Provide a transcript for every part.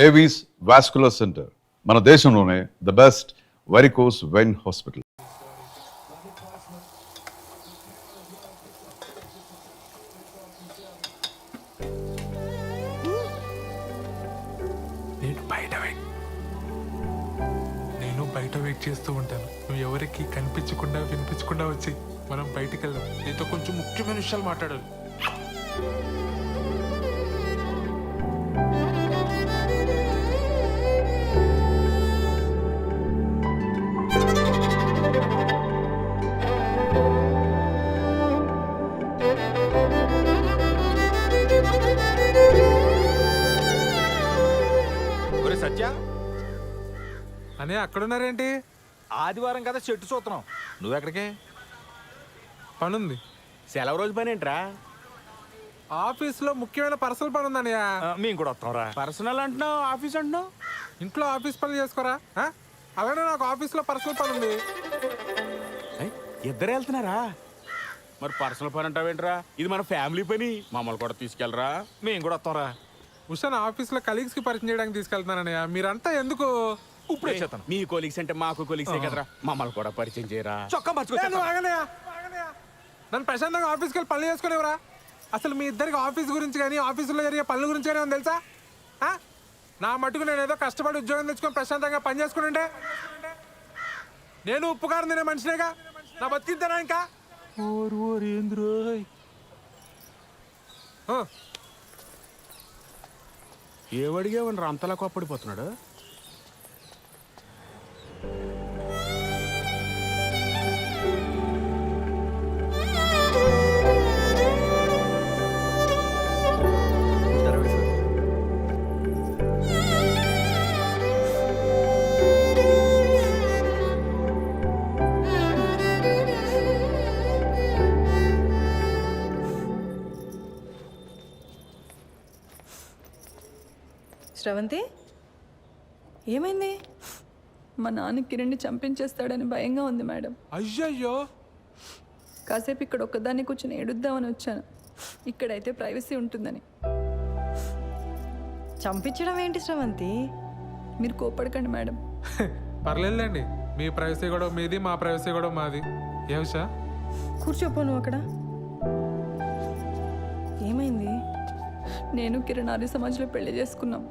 Avis vascular centre మన దేశంలోనే the best varicose vein hospital. నేను బయట వెయిట్ చేస్తూ ఉంటాను. నువ్వు ఎవరికి కనిపించకుండా వినిపించకుండా వచ్చి మనం బయటికి వెళ్దాం. నీతో కొంచెం ముఖ్యమైన విషయాలు మాట్లాడాలి. సత్య అనే అక్కడున్నారేంటి? ఆదివారం కదా చెట్టు చూస్తున్నాం. నువ్వెక్కడికే? పనుంది. సెలవు రోజు పని ఏంట్రా? ఆఫీస్లో ముఖ్యమైన పర్సనల్ పని ఉందన్నయ్య. మేము కూడా వస్తాం రా. పర్సనల్ అంటున్నావు, ఆఫీస్ అంటున్నావు. ఇంట్లో ఆఫీస్ పనులు చేసుకోరా? అలానే నాకు ఆఫీస్లో పర్సనల్ పని ఉంది. ఇద్దరు వెళ్తున్నారా? మరి పర్సనల్ పని అంటావేంట్రా? ఇది మన ఫ్యామిలీ పని. మమ్మల్ని కూడా తీసుకెళ్ళరా, మేము కూడా వస్తాం రా. ఉషాన్ ఆఫీస్లో కలీగ్స్ కి పరిచయం చేయడానికి తీసుకెళ్తున్నానన్నయ్య. మీరంతా ఎందుకు? ఇప్పుడే చేస్తాను. మీ కొలీగ్స్ అంటే మాకు కొలీగ్సే కదరా, మమ్మల్ని కూడా పరిచయం చేయరా. చొక్కా నన్ను ప్రశాంతంగా ఆఫీస్కి వెళ్ళి పనులు చేసుకునేవరా? అసలు మీ ఇద్దరికి ఆఫీస్ గురించి కానీ ఆఫీసులో జరిగే పనుల గురించి కానీ ఏమో తెలుసా? నా మటుకు నేను ఏదో కష్టపడి ఉద్యోగం తెచ్చుకొని ప్రశాంతంగా పని చేసుకుంటే నేను ఉప్పుకారం తినే మనిషినేగా. నా బతికిద్దానా ఇంకా? ఏమడిగావని అంతలా కోప్పడిపోతున్నాడు? శ్రవంతి, ఏమైంది? మా నాన్న కిరణ్ని చంపించేస్తాడని భయంగా ఉంది మేడం. అయ్యయ్యో. కాసేపు ఇక్కడ ఒక్కదాన్ని కూర్చొని ఏడుద్దామని వచ్చాను. ఇక్కడైతే ప్రైవసీ ఉంటుందని. చంపించడం ఏంటి శ్రవంతి? మీరు కోపడకండి మేడం. పర్లేదులేండి, మీ ప్రైవసీ కూడా మీది, మా ప్రైవసీ కూడా మాది. ఏ ఉషా, కూర్చోపో నువ్వు అక్కడ. ఏమైంది? నేను కిరణ్ ఆర్య సమాజ్లో పెళ్లి చేసుకున్నాం.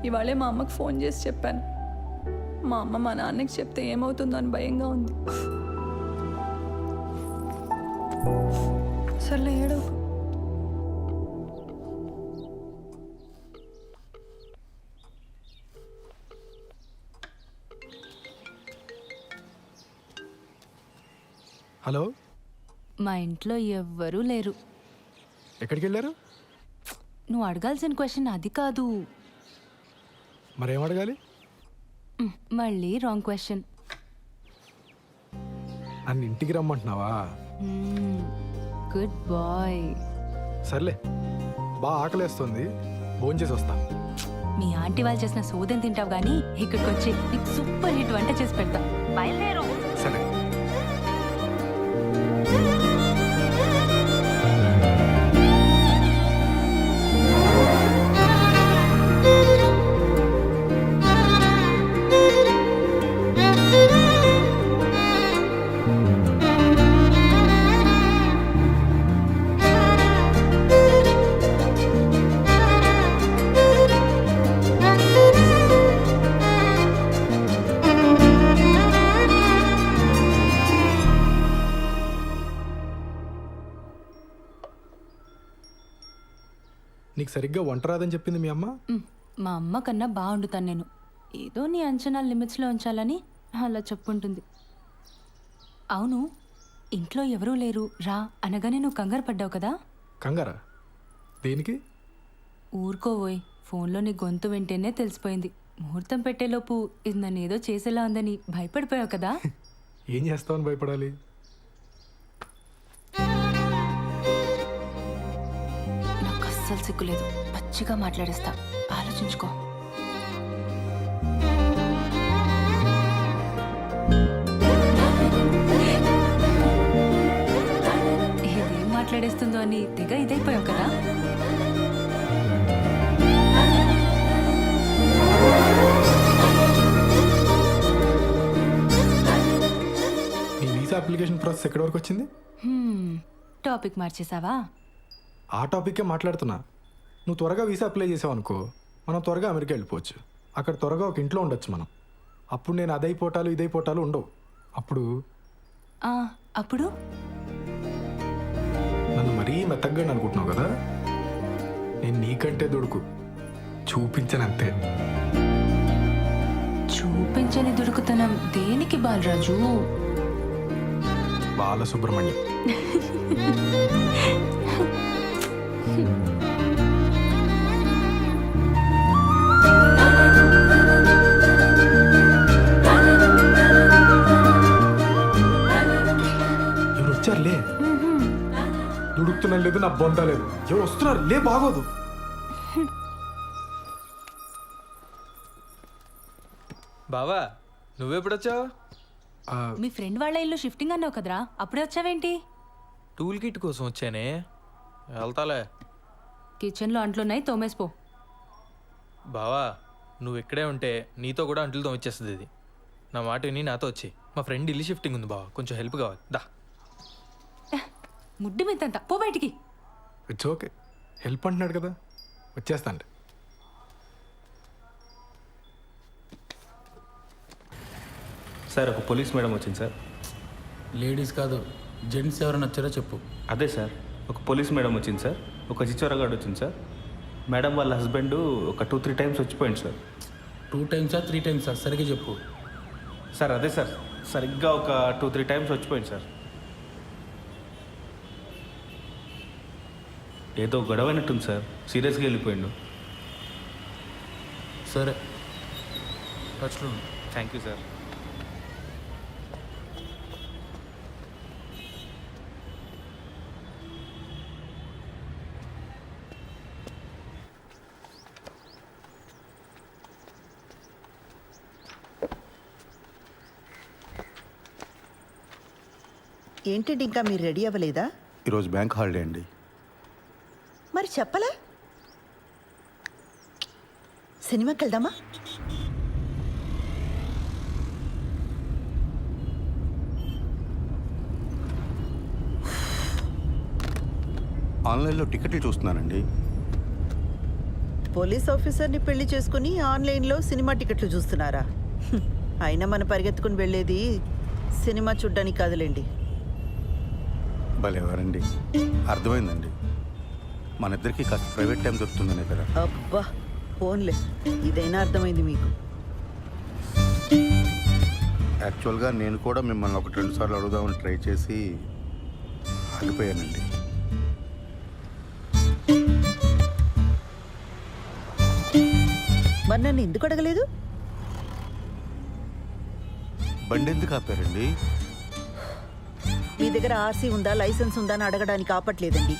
ఇవాళే మా అమ్మకు ఫోన్ చేసి చెప్పాను. మా అమ్మ మా నాన్నకి చెప్తే ఏమవుతుందో అని భయంగా ఉంది. సర్లే ఏడవకు. హలో, మా ఇంట్లో ఎవ్వరూ లేరు. ఎక్కడికి వెళ్ళారు? నువ్వు అడగాల్సిన క్వశ్చన్ అది కాదు. మరేం అడగాలి? మళ్ళీ రాంగ్ క్వశ్చన్. నన్ను ఇంటికి రమ్మంటున్నావా? Good bye. సర్లే, బాగా ఆకలేస్తుంది, భోంచేసి వస్తా. మీ ఆంటీ వాళ్ళు చేసిన సోదం తింటావు కానీ ఇక్కడికి వచ్చి నీకు సూపర్ హిట్ వంట చేసి పెడతా. బయలుదేరు. సరే. నీకు సరిగ్గా వంట రాదని చెప్పింది మీ అమ్మ? మా అమ్మ కన్నా బాగుండుతాను నేను. ఏదో నీ అంచనాల లిమిట్స్లో ఉంచాలని అలా చెప్పుంటుంది. అవును, ఇంట్లో ఎవరూ లేరు రా అనగానే నువ్వు కంగారు పడ్డావు కదా? కంగారా? దేనికి? ఊరుకోవోయ్, ఫోన్లో నీ గొంతు వింటేనే తెలిసిపోయింది. ముహూర్తం పెట్టేలోపు ఇది నన్ను ఏదో చేసేలా ఉందని భయపడిపోయావు కదా? ఏం చేస్తావని భయపడాలి? అస్సలు సిగ్గులేదు, పచ్చిగా మాట్లాడేస్తా. ఆలోచించుకో. ఇదేం మాట్లాడేస్తుందో అని తెగ ఇదైపోయావు కదా? అప్లికేషన్ ప్రాసెస్ ఎక్కడి వరకు వచ్చింది? టాపిక్ మార్చేసావా? ఆ టాపిక్కే మాట్లాడుతున్నా. నువ్వు త్వరగా వీసా అప్లై చేసావు అనుకో, మనం త్వరగా అమెరికా వెళ్ళిపోవచ్చు. అక్కడ త్వరగా ఒక ఇంట్లో ఉండొచ్చు మనం. అప్పుడు నేను అదైపోటాలు ఇదైపోటాలు ఉండవు. అప్పుడు ఆ, అప్పుడు నన్ను మరీ మెత్తగా అనుకుంటున్నావు కదా, నేను నీకంటే దొడుకు చూపించనంతే. చూపించని దుడుకుతనం దేనికి బాలరాజు? బాలసుబ్రహ్మణ్యం. ఎవరు వచ్చారులే. దుడుకుతున్నా లేదు, నా బొంద లేదు. ఎవరు వస్తున్నారు లే, బాగోదు. బావా నువ్వెప్పుడొచ్చావు? మీ ఫ్రెండ్ వాళ్ళ ఇల్లు షిఫ్టింగ్ అన్నావు కదరా, అప్పుడే వచ్చావేంటి? టూల్ కిట్ కోసం వచ్చానే, వెళ్తాలే. కిచెన్లో అంట్లున్నాయి, తోమేసిపో. బావా నువ్వు ఇక్కడే ఉంటే నీతో కూడా అంట్లు తోమిచ్చేస్తుంది ఇది. నా మాట విని నాతో వచ్చి, మా ఫ్రెండ్ ఇల్లు షిఫ్టింగ్ ఉంది బావా, కొంచెం హెల్ప్ కావాలి. దా. ముడ్డి మెత్తంత పో బయటికి. ఇట్స్ ఓకే, హెల్ప్ అంటున్నాడు కదా, వచ్చేస్తాను. సార్ ఒక పోలీస్ మేడం వచ్చింది సార్. లేడీస్ కాదు, జెంట్స్ ఎవరైనా వచ్చారో చెప్పు. అదే సార్, ఒక పోలీస్ మేడం వచ్చింది సార్. ఒక చిచ్చోరగాడు వచ్చింది సార్. మేడం వాళ్ళ హస్బెండ్ ఒక 2-3 టైమ్స్ వచ్చిపోయింది సార్. 2 టైమ్సా 3 టైమ్సా సరిగ్గా చెప్పు. సార్ అదే సార్, సరిగ్గా ఒక 2-3 టైమ్స్ వచ్చిపోయింది సార్. ఏదో గొడవైనట్టుంది సార్, సీరియస్గా వెళ్ళిపోయిండు. సరే టచ్లో ఉండు. Thank you sir. ఏంటండి ఇంకా మీరు రెడీ అవ్వలేదా? ఈరోజు బ్యాంక్ హాలిడే అండి. మరి చెప్పలా? సినిమాకి వెళ్దామా? ఆన్లైన్లో టికెట్లు చూస్తున్నానండి. పోలీస్ ఆఫీసర్ని పెళ్లి చేసుకుని ఆన్లైన్లో సినిమా టికెట్లు చూస్తున్నారా? అయినా మన పరిగెత్తుకుని వెళ్ళేది సినిమా చూడ్డానికి కాదులేండి. భలేవారండి, అర్థమైందండి. మన ఇద్దరికి కాస్త ప్రైవేట్ టైం దొరుకుతుందనే కదా. అబ్బా ఫోన్లే, ఇదైనా అర్థమైంది మీకు. యాక్చువల్గా నేను కూడా మిమ్మల్ని 1-2 సార్లు అడుగుదామని ట్రై చేసి ఆగిపోయానండి. మరి నన్ను ఎందుకు అడగలేదు? బండి ఎందుకు ఆపారండి? మీ దగ్గర ఆర్సీ ఉందా, లైసెన్స్ ఉందా అని అడగడానికి ఆపట్లేదండి.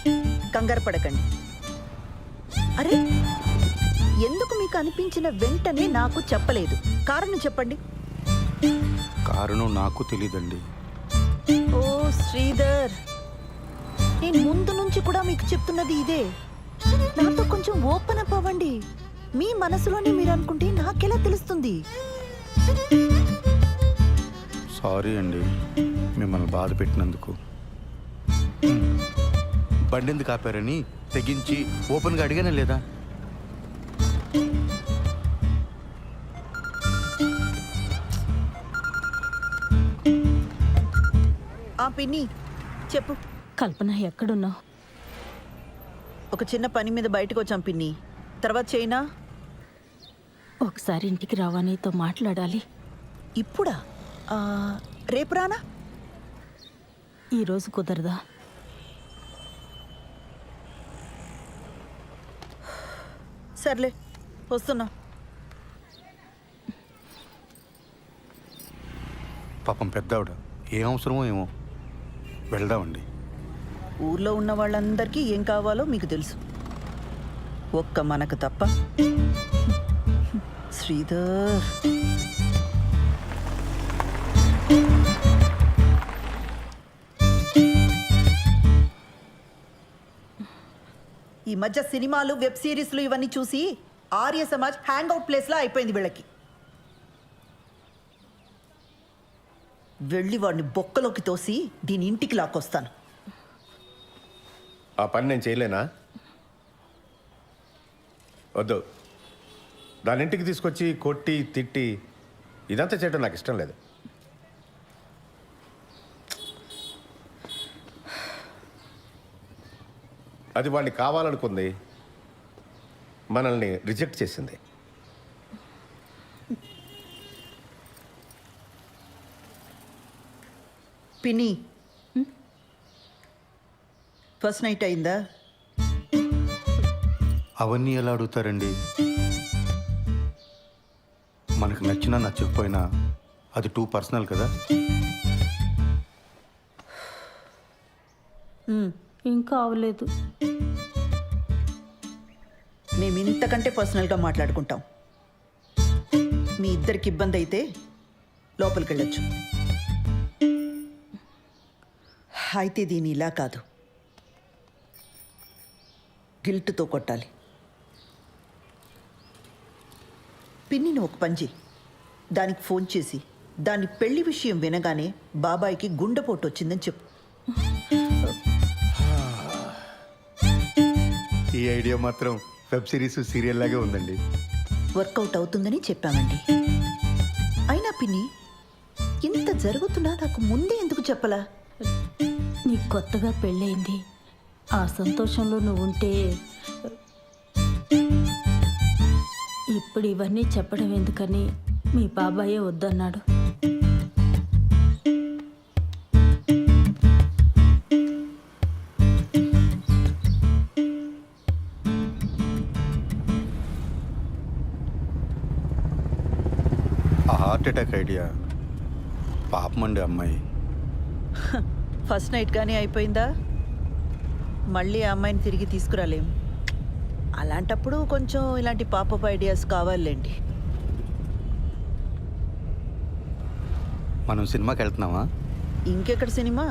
కంగారు పడకండి. అరే, ఎందుకు మీకు అనిపించిన వెంటనే నాకు చెప్పలేదు? కారణం చెప్పండి. కారణం నాకు తెలీదండి. ఓ శ్రీధర్, నేను ముందు నుంచి కూడా మీకు చెప్తున్నది ఇదే. నాతో కొంచెం ఓపెన్ అప్ అవ్వండి. మీ మనసులోనే మీరు అనుకుంటే నాకెలా తెలుస్తుంది? సారీ అండి మిమ్మల్ని బాధ పెట్టినందుకు. బండి ఎందుకు ఆపారని తెగించి ఓపెన్గా అడిగానే లేదా? ఆ పిన్ని చెప్పు. కల్పన ఎక్కడున్నావు? ఒక చిన్న పని మీద బయటకు వచ్చాం పిన్ని, తర్వాత చైనా. ఒకసారి ఇంటికి రావా, నీతో మాట్లాడాలి. ఇప్పుడా? రేపు రానా? ఈరోజు కుదరదా? సర్లే వస్తున్నా. పాపం పెద్దావిడ, ఏం అవసరమో ఏమో. వెళ్దామండి. ఊర్లో ఉన్న వాళ్ళందరికీ ఏం కావాలో మీకు తెలుసు, ఒక్క మనకు తప్ప. శ్రీధర్, ఈ మధ్య సినిమాలు, వెబ్ సిరీస్లు ఇవన్నీ చూసి ఆర్య సమాజ్ హ్యాంగ్ అవుట్ ప్లేస్లా అయిపోయింది వీళ్ళకి. వెళ్ళి వాడిని బొక్కలోకి తోసి దీని ఇంటికి లాక్కొస్తాను. ఆ పని నేను చేయలేనా? వద్దు, దాని ఇంటికి తీసుకొచ్చి కొట్టి తిట్టి ఇదంతా చేయడం నాకు ఇష్టం లేదు. అది వాడిని కావాలనుకుంది, మనల్ని రిజెక్ట్ చేసింది. పిన్ని, ఫస్ట్ నైట్ అయిందా? అవన్నీ ఎలా అడుగుతారండి? మనకు నచ్చినా నచ్చకపోయినా అది టూ పర్సనల్ కదా. ఇంకా అవలేదు. మేము ఇంతకంటే పర్సనల్గా మాట్లాడుకుంటాం. మీ ఇద్దరికి ఇబ్బంది అయితే లోపలికి వెళ్ళొచ్చు. అయితే దీని ఇలా కాదు, గిల్ట్తో కొట్టాలి. పిన్నిని ఒక పని చెయ్యి, దానికి ఫోన్ చేసి దాని పెళ్లి విషయం వినగానే బాబాయికి గుండెపోటు వచ్చిందని చెప్పు. ఈ ఐడియా మాత్రం వెబ్ సిరీస్ సీరియల్ లాగే ఉందండి. వర్కౌట్ అవుతుందని చెప్పామండి. అయినా పిన్ని, ఇంత జరుగుతున్నా నాకు ముందే ఎందుకు చెప్పలా? నీకు కొత్తగా పెళ్ళయింది, ఆ సంతోషంలో నువ్వు ఉంటే ఇప్పుడు ఇవన్నీ చెప్పడం ఎందుకని మీ బాబాయే వద్దన్నాడు. ఆ హార్ట్ అటాక్ ఐడియా పాపమండి అమ్మాయి. ఫస్ట్ నైట్ కానీ అయిపోయిందా? మళ్ళీ ఆ అమ్మాయిని తిరిగి తీసుకురాలేం. అలాంటప్పుడు కొంచెం ఇలాంటి పాపప్ ఐడియాస్ కావాలండి. మనం సినిమాకి వెళ్తున్నామా? ఇంకెక్కడ సినిమా?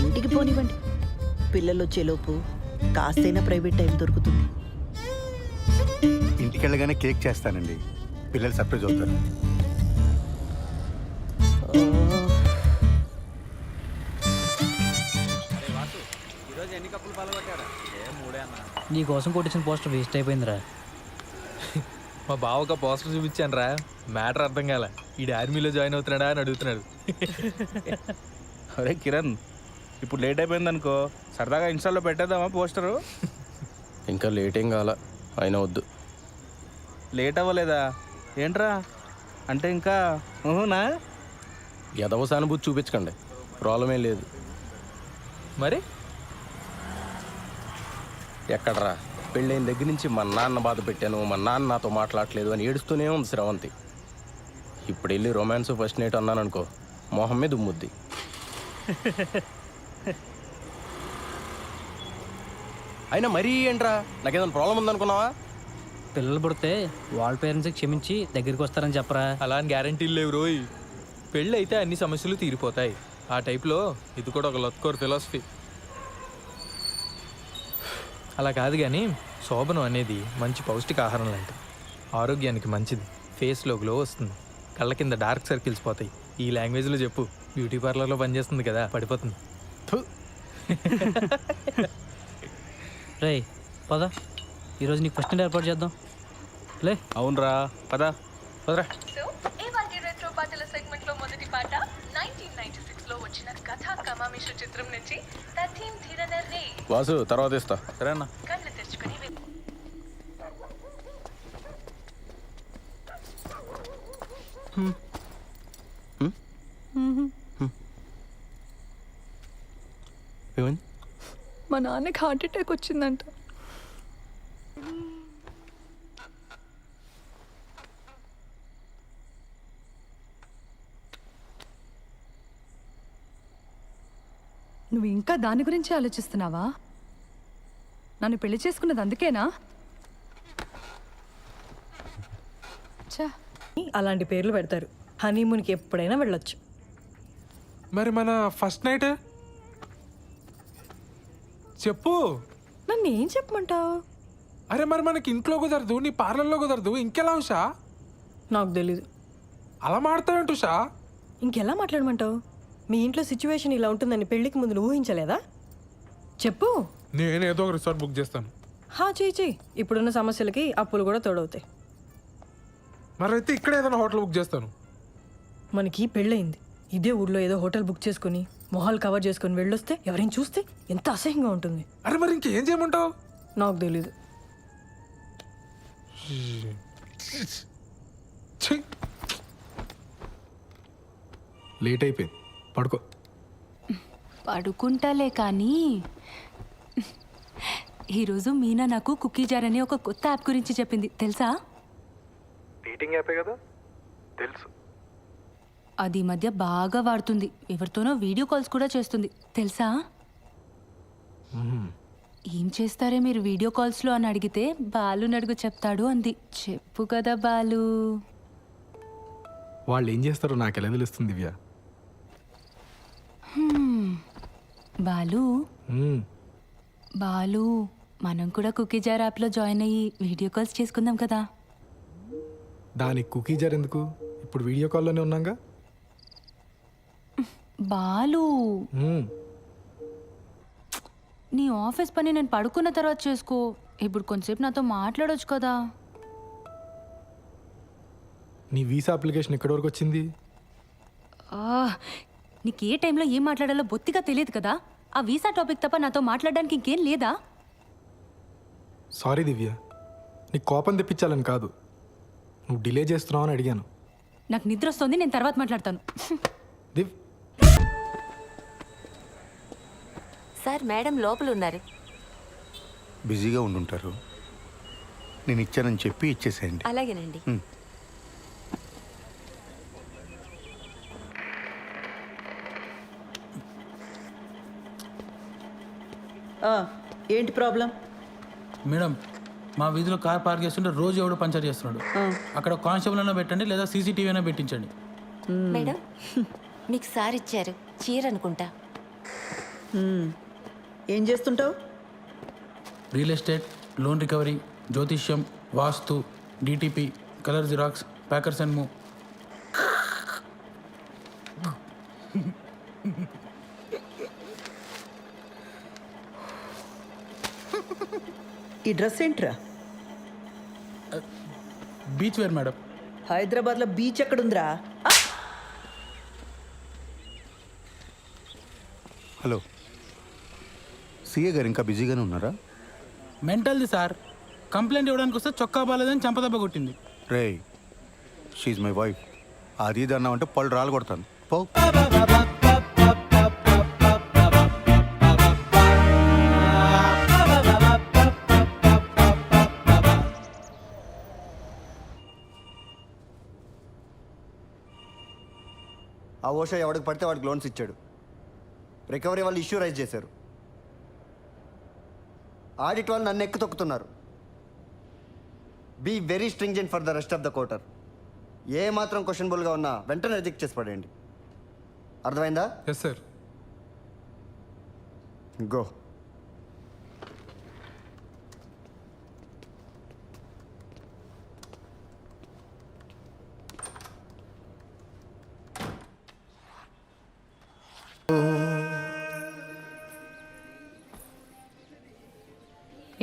ఇంటికి పోనివ్వండి, పిల్లలు వచ్చేలోపు కాస్తైనా ప్రైవేట్ టైం దొరుకుతుంది. ఇంటికి వెళ్ళగానే కేక్ చేస్తానండి, పిల్లలు సర్ప్రైజ్ అవుతారు. నీ కోసం కొట్టించిన పోస్టర్ వేస్ట్ అయిపోయిందిరా. మా బావకు పోస్టర్ చూపించాను రా, మ్యాటర్ అర్థం కాల. ఈ ఆర్మీలో జాయిన్ అవుతున్నాడా అని అడుగుతున్నాడు. అరే కిరణ్, ఇప్పుడు లేట్ అయిపోయింది అనుకో, సరదాగా ఇన్స్టాల్లో పెట్టేద్దామా పోస్టరు? ఇంకా లేట్ ఏం కావాలా, అయినా వద్దు. లేట్ అవ్వలేదా ఏంట్రా? అంటే ఇంకా ఊహునా? ఎదవ సానుభూతి చూపించకండి, ప్రాబ్లం ఏం లేదు. మరి ఎక్కడరా, పెళ్ళైన దగ్గర నుంచి మా నాన్న బాధ పెట్టాను, మా నాన్న నాతో మాట్లాడలేదు అని ఏడుస్తూనే ఉంది శ్రవంతి. ఇప్పుడు వెళ్ళి రొమాన్స్ ఫస్ట్ నైట్ అన్నాను అనుకో, మొహం మీద ఉమ్ముద్ది. అయినా మరీ ఏంట్రా, నాకేదైనా ప్రాబ్లం ఉందనుకున్నావా? పిల్లలు పుడితే వాళ్ళ పేరెంట్స్కి క్షమించి దగ్గరికి వస్తారని చెప్పరా. అలా అని గ్యారంటీలు లేవు రోయ్. పెళ్ళి అయితే అన్ని సమస్యలు తీరిపోతాయి. ఆ టైప్లో ఇది కూడా ఒక లత్కోర్ ఫిలాసఫీ. అలా కాదు కానీ శోభనం అనేది మంచి పౌష్టికాహారం లాంటిది, ఆరోగ్యానికి మంచిది, ఫేస్లో గ్లో వస్తుంది, కళ్ళ కింద డార్క్ సర్కిల్స్ పోతాయి. ఈ లాంగ్వేజ్లో చెప్పు, బ్యూటీ పార్లర్లో పనిచేస్తుంది కదా, పడిపోతుంది. రే పద, ఈరోజు నీకు ఫస్ట్ నైట్ ఏర్పాటు చేద్దాం. లే. అవునరా, పదా పదరా. రెట్రో పాటల సెగ్మెంట్ లో మొదటి పాట 1996 లో వచ్చిన కథా కమామిషు చిత్రం నుంచి తథీం ధిరనర్రే. వాసు తర్వాత ఇస్తా. సరే అన్న. కళ్ళు తెరుచుకొని ఏమైంది? మా నాన్నకి హార్ట్ అటాక్ వచ్చిందంట. నువ్వు ఇంకా దాని గురించి ఆలోచిస్తున్నావా? నన్ను పెళ్లి చేసుకున్నది అందుకేనా? అలాంటి పేర్లు పెడతారు. హనీమూన్కి ఎప్పుడైనా వెళ్ళొచ్చు. మరి మన ఫస్ట్ నైట్ చెప్పు. నన్ను ఏం చెప్పమంటావు? అరే మరి మనకి ఇంట్లో కుదరదు, నీ పార్లర్లో కుదరదు, ఇంకెలా ఉషా? నాకు తెలీదు. అలా మాడతావేంటి ఉషా? ఇంకెలా మాట్లాడమంటావు? మీ ఇంట్లో సిచ్యువేషన్ ఇలా ఉంటుందని పెళ్లికి ముందు నువ్వు ఊహించలేదా? చెప్పు. నేనేదో ఒక రిసార్ట్ బుక్ చేస్తాను. చెయ్యి. ఇప్పుడున్న సమస్యలకి అప్పులు కూడా తోడవుతాయి. మరైతే ఇక్కడ ఏదైనా హోటల్ బుక్ చేస్తాను. మనకి పెళ్ళయింది. ఇదే ఊర్లో ఏదో హోటల్ బుక్ చేసుకుని మొహాలు కవర్ చేసుకుని వెళ్ళొస్తే ఎవరైనా చూస్తే ఎంత అసహ్యంగా ఉంటుంది. అరే మరి ఇంకేం చేయమంటావు? నాకు తెలీదు. ఛీ! లేట్ అయిపోయింది, పడుకో. పడుకుంటాలే కానీ ఈరోజు మీనా నాకు కుకీ జార్ అనే ఒక కొత్త యాప్ గురించి చెప్పింది, తెలుసా? డేటింగ్ యాపే కదా, తెలుసు. అది ఈ మధ్య బాగా వాడుతుంది. ఎవరితోనో వీడియో కాల్స్ కూడా చేస్తుంది, తెలుసా? ఏం చేస్తారే మీరు వీడియో కాల్స్లో అని అడిగితే బాలు నడుగు చెప్తాడు అంది. చెప్పు కదా బాలు. వాళ్ళు ఏం చేస్తారో నాకు ఎలా తెలుస్తుంది దివ్య? బాలు బాలు మనం కూడా కుకీ జార్ యాప్లో జాయిన్ అయ్యి వీడియో కాల్స్ చేసుకుందాం కదా. దానికి కుకీ జార్ ఎందుకు? ఇప్పుడు వీడియో కాల్లోనే ఉన్నాగా. బాలు నీ ఆఫీస్ పని నేను పడుకున్న తర్వాత చేసుకో. ఇప్పుడు కొంచెంసేపు నాతో మాట్లాడొచ్చు కదా. నీ వీసా అప్లికేషన్ ఎక్కడి వరకు వచ్చింది? నీకు ఏ టైంలో ఏం మాట్లాడాలో బొత్తిగా తెలియదు కదా. ఆ వీసా టాపిక్ తప్ప నాతో మాట్లాడడానికి ఇంకేం లేదా? సారీ దివ్య, నీకు కోపం తెప్పించాలని కాదు, నువ్వు డిలే చేస్తున్నావు అని అడిగాను. నాకు నిద్ర వస్తుంది, నేను తర్వాత మాట్లాడతాను. దివ్ సార్, మేడం లోపల ఉన్నారు. బిజీగా ఉండుంటారు. నేను ఇచ్చానని చెప్పి ఇచ్చేసేయండి. అలాగేనండి. ఏంటి ప్రాబ్లం? మేడం, మా వీధిలో కార్ పార్క్ చేస్తుంటే రోజు ఎవడో పంచర్ చేస్తున్నాడు. అక్కడ కానిస్టేబుల్ అయినా పెట్టండి, లేదా సీసీటీవీ అయినా పెట్టించండి. మేడం, మీకు సార్ ఇచ్చారు చీర అనుకుంటా. ఏం చేస్తుంటావు? రియల్ ఎస్టేట్, లోన్ రికవరీ, జ్యోతిష్యం, వాస్తు, DTP, colour xerox, packers and move. ఈ డ్రెస్ ఏంట్రా? Beach wear madam. హైదరాబాద్లో బీచ్ ఎక్కడుందిరా? హలో, సిఏ గారు ఇంకా బిజీగానే ఉన్నారా? మెంటల్ది సార్. కంప్లైంట్ ఇవ్వడానికి వస్తే చొక్కా బాలేదని చంపదెబ్బ కొట్టింది. రే, షీఈ్ మై వైఫ్. అది ఇది అన్నావంటే పళ్ళు రాలు కొడతాను. పో. ఆ ఓషా ఎవడికి పడితే వాడికి లోన్స్ ఇచ్చాడు. రికవరీ వాళ్ళు ఇష్యూ రైజ్ చేశారు. ఆడిట్ వాళ్ళు నన్ను ఎక్కు తొక్కుతున్నారు. Be very stringent for the rest of the quarter. ఏ మాత్రం క్వశ్చనబుల్గా ఉన్నా వెంటనే రిజెక్ట్ చేసి పడేయండి. అర్థమైందా? Yes sir. గో.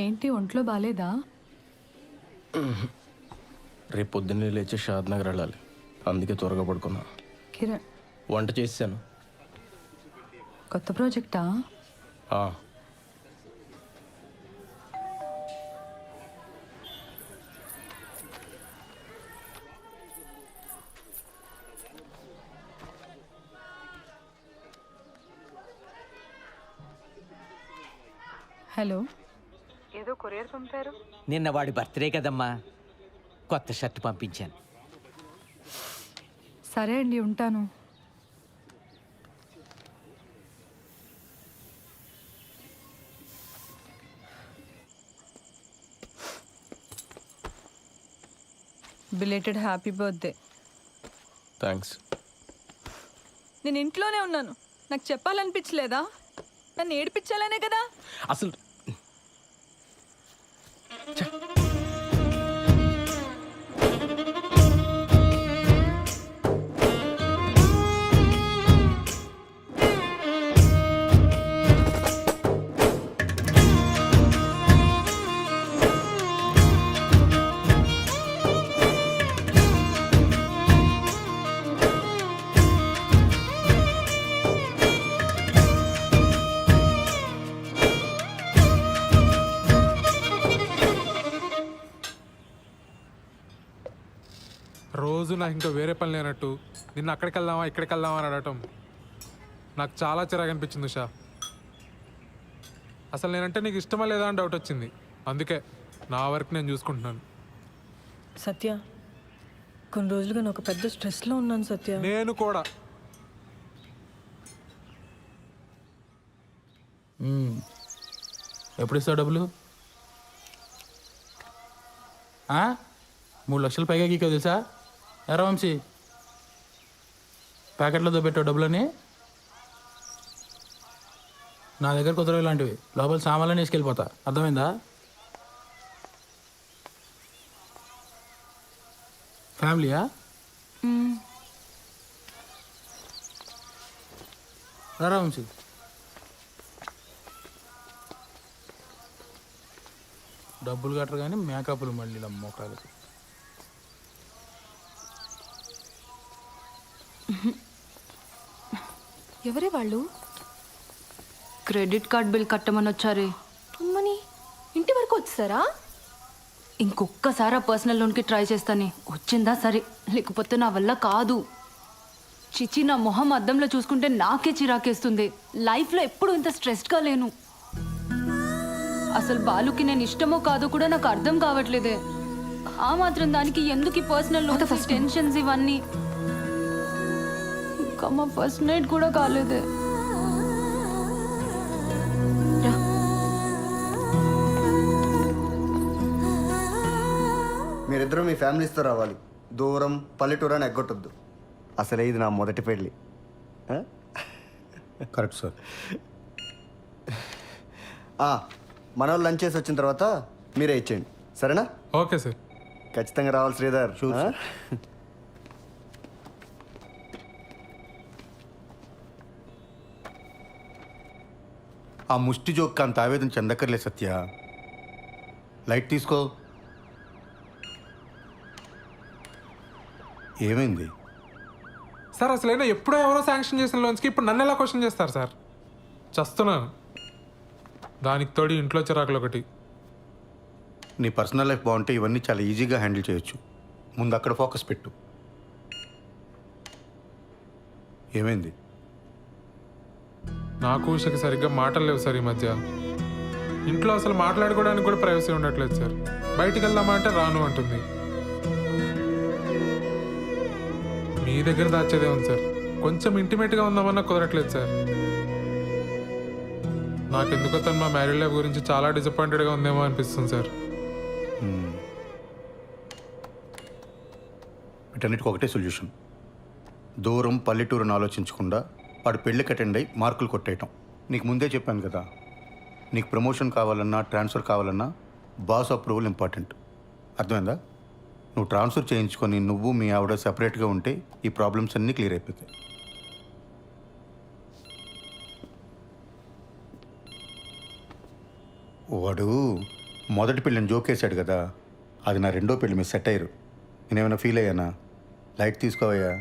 ఏంటి ఒంట్లో బాలేదా? రేపు పొద్దున్నే లేచి షాద్ నగర్ వెళ్ళాలి, అందుకే త్వరగా పడుకున్నా. కిరణ్, వంట చేశాను. కొత్త ప్రాజెక్టా? హలో, ఏదో కొరియర్ పంపారు. నిన్న వాడి బర్త్డే కదమ్మా, కొత్త షర్ట్ పంపించాను. సరే అండి, ఉంటాను. Belated happy birthday. థ్యాంక్స్. నేను ఇంట్లోనే ఉన్నాను, నాకు చెప్పాలనిపించలేదా? నన్ను ఏడిపించాలనే కదా. అసలు రోజు నాకు ఇంకా వేరే పని లేనట్టు నిన్న అక్కడికి వెళ్దామా ఇక్కడికి వెళ్దామా అని అడగటం నాకు చాలా చిరాకు అనిపించింది ఉషా. అసలు నేనంటే నీకు ఇష్టమా లేదా అని డౌట్ వచ్చింది. అందుకే నా వర్క్ నేను చూసుకుంటున్నాను. సత్య, కొన్ని రోజులుగా నేను ఒక పెద్ద స్ట్రెస్లో ఉన్నాను సత్య. నేను కూడా. ఎప్పుడు ఇస్తావు డబ్బులు? 3 లక్షలు పైగా గీకో తెలుసా? ఎరా వంశీ, ప్యాకెట్లో పెట్టావు డబ్బులని. నా దగ్గర కుదరవు ఇలాంటివి. లోపల సామాన్లని వేసుకెళ్ళిపోతా, అర్థమైందా? ఫ్యామిలీయా? రా వంశీ. డబ్బులు కట్టరు కానీ మేకప్లు మళ్ళీ మొక్కలకి. ఎవరే వాళ్ళు? క్రెడిట్ కార్డ్ బిల్ కట్టమని వచ్చారే. అమ్మని ఇంటి వరకు వచ్చారా? ఇంకొక్కసారి ఆ పర్సనల్ లోన్కి ట్రై చేస్తానే. వచ్చిందా సరే, లేకపోతే నా వల్ల కాదు. చిచి, నా మొహం అద్దంలో చూసుకుంటే నాకే చిరాకేస్తుంది. లైఫ్లో ఎప్పుడు ఇంత స్ట్రెస్డ్గా లేను. అసలు బాలుకి నేను ఇష్టమో కాదో కూడా నాకు అర్థం కావట్లేదే. ఆ మాత్రం దానికి ఎందుకు ఈ పర్సనల్ లోన్స్, టెన్షన్స్ ఇవన్నీ? ఇంకా మా ఫస్ట్ నైట్ కూడా కాలేదే. మీరిద్దరూ మీ ఫ్యామిలీస్తో రావాలి. దూరం పల్లెటూరు అని ఎగ్గొట్టొద్దు. అసలే ఇది నా మొదటి పెళ్ళి. Correct sir. మన వాళ్ళు లంచ్ చేసి వచ్చిన తర్వాత మీరే ఇచ్చేయండి, సరేనా? Okay sir. ఖచ్చితంగా రావాలి శ్రీధర్. ఆ ముష్టి జోక్ అంత ఆవేదన చెందక్కర్లే సత్య. లైట్ తీసుకో. ఏమైంది సార్? అసలైనా ఎప్పుడో ఎవరో శాంక్షన్ చేసిన లోన్స్కి ఇప్పుడు నన్ను ఎలా క్వశ్చన్ చేస్తారు సార్? చస్తున్నాను. దానికి తోడి ఇంట్లో చిరాకులు ఒకటి. నీ పర్సనల్ లైఫ్ బాగుంటే ఇవన్నీ చాలా ఈజీగా హ్యాండిల్ చేయొచ్చు. ముందు అక్కడ ఫోకస్ పెట్టు. ఏమైంది? నాకు ఉషకి సరిగ్గా మాటలు లేవు సార్ ఈ మధ్య. ఇంట్లో అసలు మాట్లాడుకోవడానికి కూడా ప్రైవసీ ఉండట్లేదు సార్. బయటికి వెళ్దామా అంటే రాను అంటుంది. మీ దగ్గర దాచేదే ఉంది సార్. కొంచెం ఇంటిమేట్గా ఉందామన్నా కుదరట్లేదు సార్. నాకెందుకో తను మా మ్యారీడ్ లైఫ్ గురించి చాలా డిసప్పాయింటెడ్గా ఉందేమో అనిపిస్తుంది సార్. వీటన్నిటికి ఒకటే సొల్యూషన్. దూరం పల్లెటూరుని ఆలోచించకుండా వాడు పెళ్ళికి అటెండ్ అయ్యి మార్కులు కొట్టేయటం. నీకు ముందే చెప్పాను కదా, నీకు ప్రమోషన్ కావాలన్నా ట్రాన్స్ఫర్ కావాలన్నా బాస్ అప్రూవల్ ఇంపార్టెంట్. అర్థమైందా? నువ్వు ట్రాన్స్ఫర్ చేయించుకొని నువ్వు మీ ఆవిడ సెపరేట్గా ఉంటే ఈ ప్రాబ్లమ్స్ అన్నీ క్లియర్ అయిపోతాయి. వాడు మొదటి పెళ్ళిని జోకేశాడు కదా, అది నా రెండో పెళ్ళి మీద సెట్ అయ్యారు. నేనేమైనా ఫీల్ అయ్యానా? లైట్ తీసుకోవయ్యా.